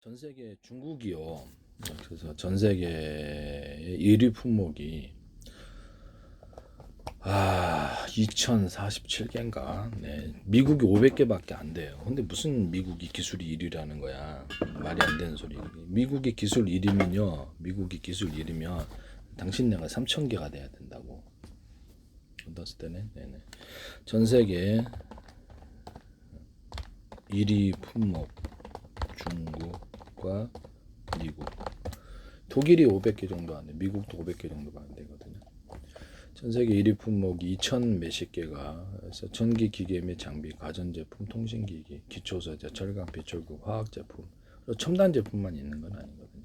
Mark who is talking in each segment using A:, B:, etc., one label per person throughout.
A: 전 세계 중국이요. 그래서 전 세계의 1위 품목이 2047개인가? 네. 미국이 500개밖에 안 돼요. 근데 무슨 미국이 기술 1위라는 거야? 말이 안 되는 소리. 미국이 기술 1위면요. 미국이 기술 1위면 당신네가 3,000개가 돼야 된다고. 얻었을 때는 네네. 전 세계 1위 품목 중국과 미국. 독일이 500개 정도 안 돼. 미국도 500개 정도가 안 되거든요. 전 세계 1위 품목이 2천 몇십 개가 그래서 전기 기계 및 장비, 가전제품, 통신기기, 기초소재, 절강, 비철구, 화학제품, 첨단 제품만 있는 건 아니거든요.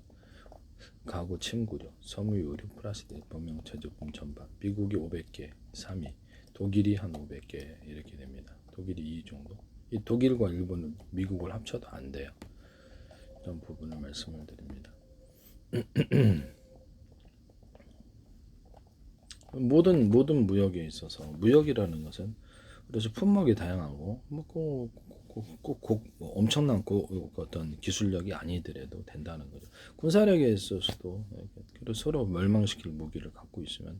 A: 가구, 침구류, 섬유유류, 플라스틱, 범용체 제품 전반. 미국이 500개, 3위. 독일이 한 500개 이렇게 됩니다. 독일이 2위 정도. 이 독일과 일본은 미국을 합쳐도 안 돼요. 이런 부분을 말씀을 드립니다. 모든 무역에 있어서 무역이라는 것은 그래서 품목이 다양하고 꼭 엄청난 어떤 기술력이 아니더라도 된다는 거죠. 군사력에 있어서도 서로 멸망시킬 무기를 갖고 있으면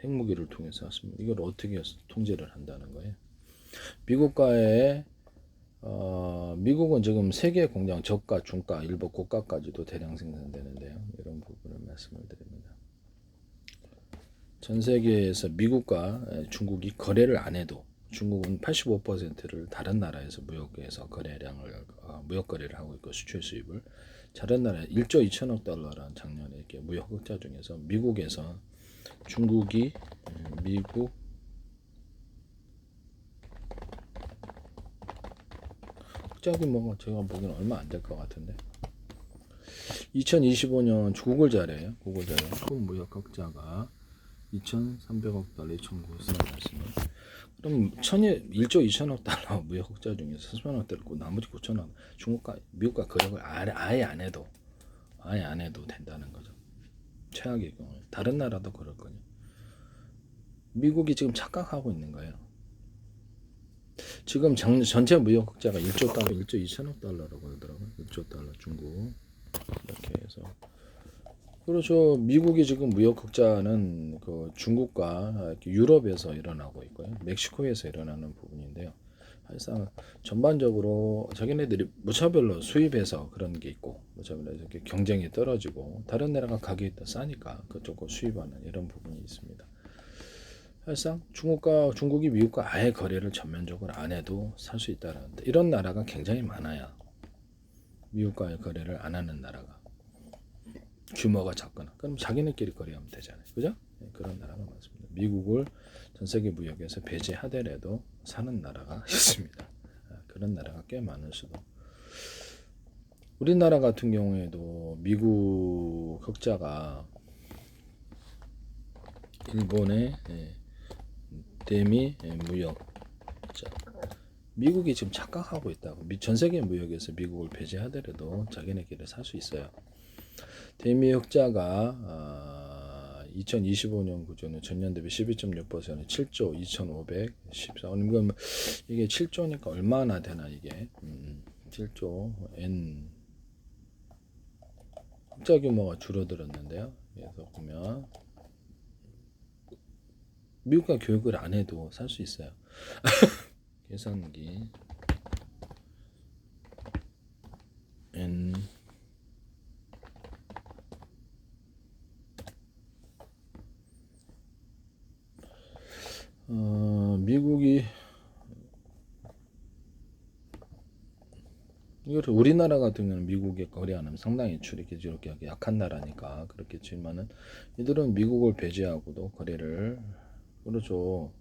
A: 핵무기를 통해서 이걸 어떻게 통제를 한다는 거예요. 미국과의 미국은 지금 세계 공장 저가, 중가, 일부 고가까지도 대량 생산되는데요. 이런 부분을 말씀을 드립니다. 전 세계에서 미국과 중국이 거래를 안 해도 중국은 85%를 다른 나라에서 무역 거래를 하고 있고 수출 수입을 다른 나라 1조 2천억 달러라는 작년에 이렇게 무역 흑자 중에서 미국에서 중국이 미국 흑자 규모가 제가 보기엔 얼마 안 될 것 같은데 2025년 구글 자료예요. 총 무역 흑자가 2,300억 달러, 2,900억 달러. 그럼 1조 2천억 달러 무역 흑자 중에서 4천억 달러 나머지 9천억 중국과 미국과 거래를 아예 안 해도 된다는 거죠. 최악의 경우에 다른 나라도 그럴 거냐. 미국이 지금 착각하고 있는 거예요. 지금 전체 무역 흑자가 1조 달러, 1조 2천억 달러라고 그러더라고요. 1조 달러 중국 이렇게 해서 그렇죠. 미국이 지금 무역 흑자는 그 중국과 유럽에서 일어나고 있고요. 멕시코에서 일어나는 부분인데요. 사실상 전반적으로 자기네들이 무차별로 수입해서 그런 게 있고 무차별로 이렇게 경쟁이 떨어지고 다른 나라가 가격이 더 싸니까 그쪽을 수입하는 이런 부분이 있습니다. 사실상 중국이 미국과 아예 거래를 전면적으로 안 해도 살 수 있다는 이런 나라가 굉장히 많아요. 미국과의 거래를 안 하는 나라가. 규모가 작거나 그럼 자기네끼리 거래하면 되잖아요. 그죠? 네, 그런 나라가 많습니다. 미국을 전 세계 무역에서 배제하더라도 사는 나라가 있습니다. 그런 나라가 꽤 많을 수도. 우리나라 같은 경우에도 미국 흑자가 일본의 대미 무역 흑자. 미국이 지금 착각하고 있다고. 전 세계 무역에서 미국을 배제하더라도 자기네끼리 살 수 있어요. 대미 흑자가 2025년 구조는 전년 대비 12.6% 7조 2,514. 그러면 이게 7조니까 얼마나 되나 이게 7조 N 흑자 규모가 줄어들었는데요. 그래서 보면 미국과 교육을 안 해도 살 수 있어요. 계산기 N 미국이 이걸 우리나라 같은 경우는 미국에 거래하는 상당히 출입 이렇게 약한 나라니까 그렇겠지만은 이들은 미국을 배제하고도 거래를 그렇죠.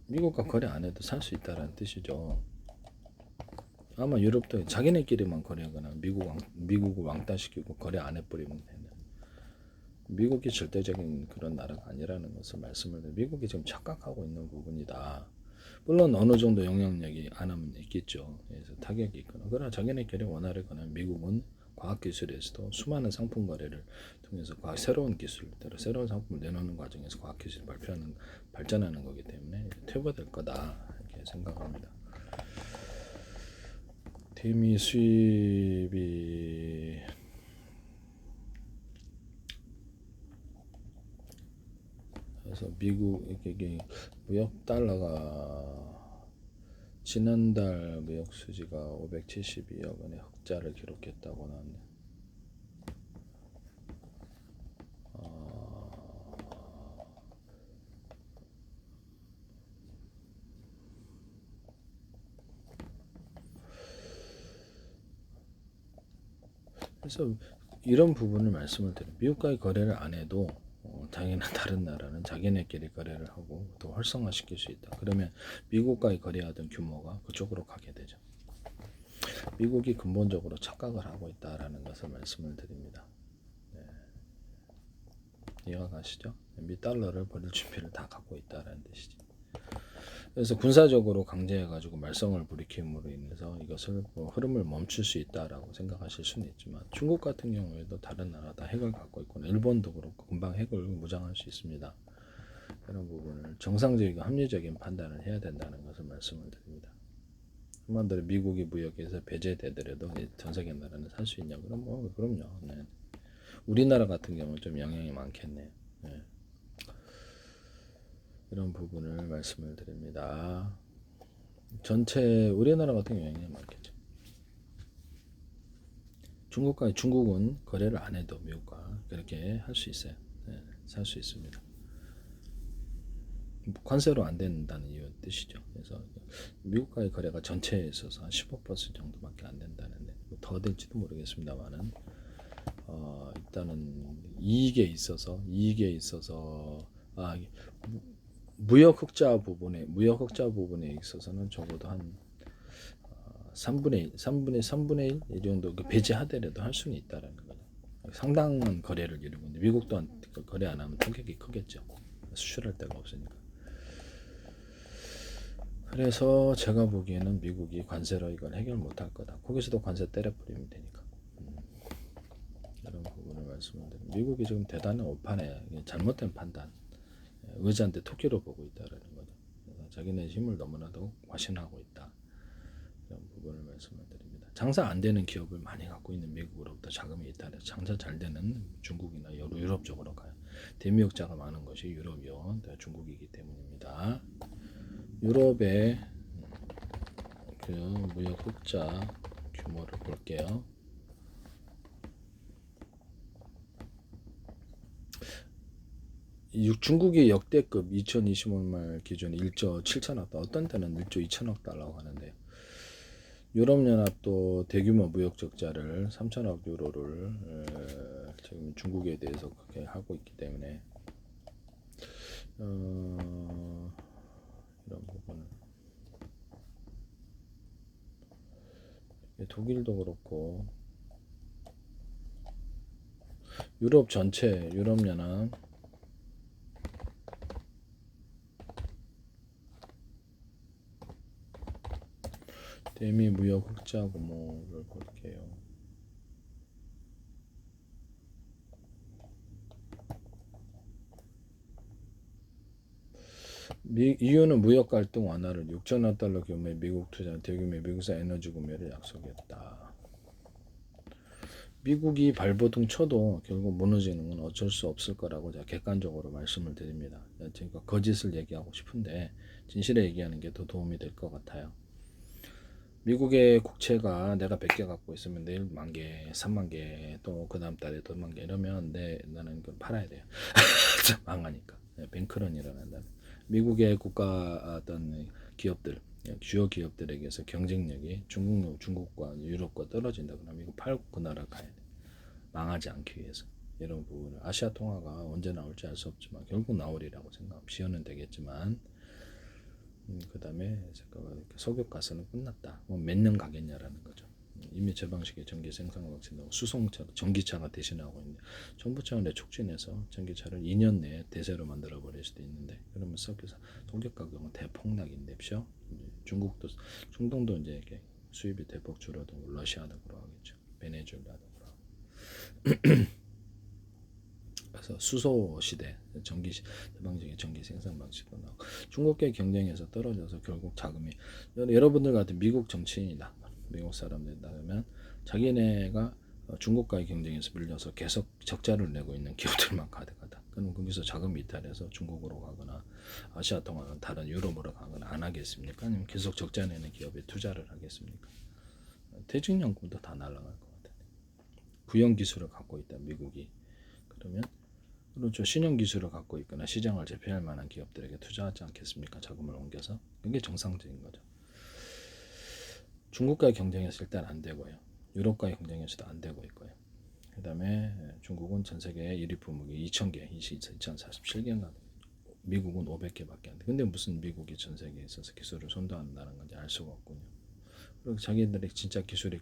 A: 미국과 거래 안 해도 살 수 있다는 뜻이죠. 아마 유럽도 자기네끼리만 거래하거나 미국을 왕따시키고 거래 안 해버리면 되는. 미국이 절대적인 그런 나라가 아니라는 것을 말씀을 드려요. 미국이 지금 착각하고 있는 부분이다. 물론 어느 정도 영향력이 안 하면 있겠죠. 그래서 타격이 있거나 그러나 자기네끼리 원활하거나 미국은 과학기술에서도 수많은 상품 거래를 통해서 새로운 기술, 새로운 상품을 내놓는 과정에서 과학기술이 발전하는 거기 때문에 퇴보될 거다 이렇게 생각합니다. 대미 수입이 그래서 미국 이게 무역 달러가 지난달 무역 수지가 572억 원의 흑자를 기록했다고 나왔네요. 그래서 이런 부분을 말씀을 드려요. 미국과의 거래를 안 해도 당연히 다른 나라는 자기네끼리 거래를 하고 더 활성화시킬 수 있다. 그러면 미국과의 거래하던 규모가 그쪽으로 가게 되죠. 미국이 근본적으로 착각을 하고 있다라는 것을 말씀을 드립니다. 네. 이해가 가시죠? 미 달러를 버릴 준비를 다 갖고 있다라는 뜻이죠. 그래서 군사적으로 강제해가지고 말썽을 부리킴으로 인해서 이것을 흐름을 멈출 수 있다라고 생각하실 수는 있지만 중국 같은 경우에도 다른 나라 다 핵을 갖고 있고 일본도 그렇고 금방 핵을 무장할 수 있습니다. 이런 부분을 정상적이고 합리적인 판단을 해야 된다는 것을 말씀을 드립니다. 한마디로 미국이 무역에서 배제되더라도 전 세계 나라는 살 수 있냐? 그럼 그럼요. 네. 우리나라 같은 경우는 좀 영향이 많겠네요. 네. 이런 부분을 말씀을 드립니다. 전체 우리나라 같은 경우 영향이 많겠죠. 중국은 거래를 안 해도 미국과 그렇게 할 수 있어요. 네, 살 수 있습니다. 관세로 안 된다는 이유 뜻이죠. 그래서 미국과의 거래가 전체에 있어서 한 15% 정도밖에 안 된다는데 더 될지도 모르겠습니다만은 일단은 이익에 있어서 무역 흑자 부분에 있어서는 적어도 한 3분의 1 이 정도 배제하더라도 할 수는 있다라는 거죠. 상당한 거래를 이루고 있는데 미국 또한 거래 안 하면 타격이 크겠죠. 수출할 데가 없으니까. 그래서 제가 보기에는 미국이 관세로 이걸 해결 못할 거다. 거기서도 관세 때려버리면 되니까. 이런 부분을 말씀을 드립니다. 미국이 지금 대단한 오판에 잘못된 판단, 의자한테 토끼로 보고 있다라는 거죠. 그래서 자기네 힘을 너무나도 과신하고 있다. 이런 부분을 말씀을 드립니다. 장사 안 되는 기업을 많이 갖고 있는 미국으로부터 자금이 있다. 장사 잘 되는 중국이나 유럽 쪽으로 가요. 대미역자가 많은 것이 유럽이요, 중국이기 때문입니다. 유럽의 그 무역 흑자 규모를 볼게요. 중국의 역대급 2025년 기준 1조 7천억 달러, 어떤 때는 1조 2천억 달러라고 하는데요. 유럽연합도 대규모 무역 적자를 3천억 유로를 지금 중국에 대해서 그렇게 하고 있기 때문에 이런 부분을 독일도 그렇고 유럽 전체 유럽연합 대미 무역 흑자 규모를 볼게요. EU는 무역 갈등 완화를 6천억 달러 규모의 미국 투자 대규모의 미국산 에너지 구매를 약속했다. 미국이 발버둥 쳐도 결국 무너지는 건 어쩔 수 없을 거라고 제가 객관적으로 말씀을 드립니다. 그러니까 거짓을 얘기하고 싶은데 진실을 얘기하는 게 더 도움이 될 것 같아요. 미국의 국채가 내가 100개 갖고 있으면 내일 10,000개, 30,000개, 또 그 다음 달에 또 10,000개 이러면 나는 그걸 팔아야 돼요. 망하니까. 뱅크런이라는 미국의 국가 어떤 기업들, 주요 기업들에게서 경쟁력이 중국과 유럽과 떨어진다 그러면 이거 팔고 그 나라 가야 돼. 망하지 않기 위해서. 이런 부분을 아시아 통화가 언제 나올지 알 수 없지만 결국 나오리라고 생각하면 지연은 되겠지만 그 다음에 석유가스는 끝났다. 몇 년 가겠냐라는 거죠. 이미 저 방식의 전기 생산을 마친다고 수송차로 전기차가 대신하고 있는데 정부 차원의 촉진해서 전기차를 2년 내에 대세로 만들어 버릴 수도 있는데 그러면 석유 가격은 대폭락인데요. 중국도 중동도 이제 이렇게 수입이 대폭 줄어들고 러시아도 그러겠죠. 베네수엘라도 그러고. 그래서 수소 시대, 대방적인 전기 생산 방식도 나오고 중국계 경쟁에서 떨어져서 결국 자금이 여러분들 같은 미국 정치인이다. 미국 사람들이 나가면 자기네가 중국과의 경쟁에서 밀려서 계속 적자를 내고 있는 기업들만 가득하다. 그럼 거기서 자금이 이탈해서 중국으로 가거나 아시아 통화는 다른 유럽으로 가거나 안 하겠습니까? 아니면 계속 적자 내는 기업에 투자를 하겠습니까? 퇴직연금도 다 날아갈 것 같아요. 구형 기술을 갖고 있다 미국이. 그러면 그렇죠. 신형 기술을 갖고 있거나 시장을 제패할 만한 기업들에게 투자하지 않겠습니까? 자금을 옮겨서. 그게 정상적인 거죠. 중국과의 경쟁에서 일단 안 되고요. 유럽과의 경쟁에서도 안 되고 있고요. 그 다음에 중국은 전 세계 1위 품목이 2,000개, 2047개인가. 미국은 500개밖에 안 돼. 근데 무슨 미국이 전 세계에 있어서 기술을 선도한다는 건지 알 수가 없군요. 그리고 자기들이 진짜 기술이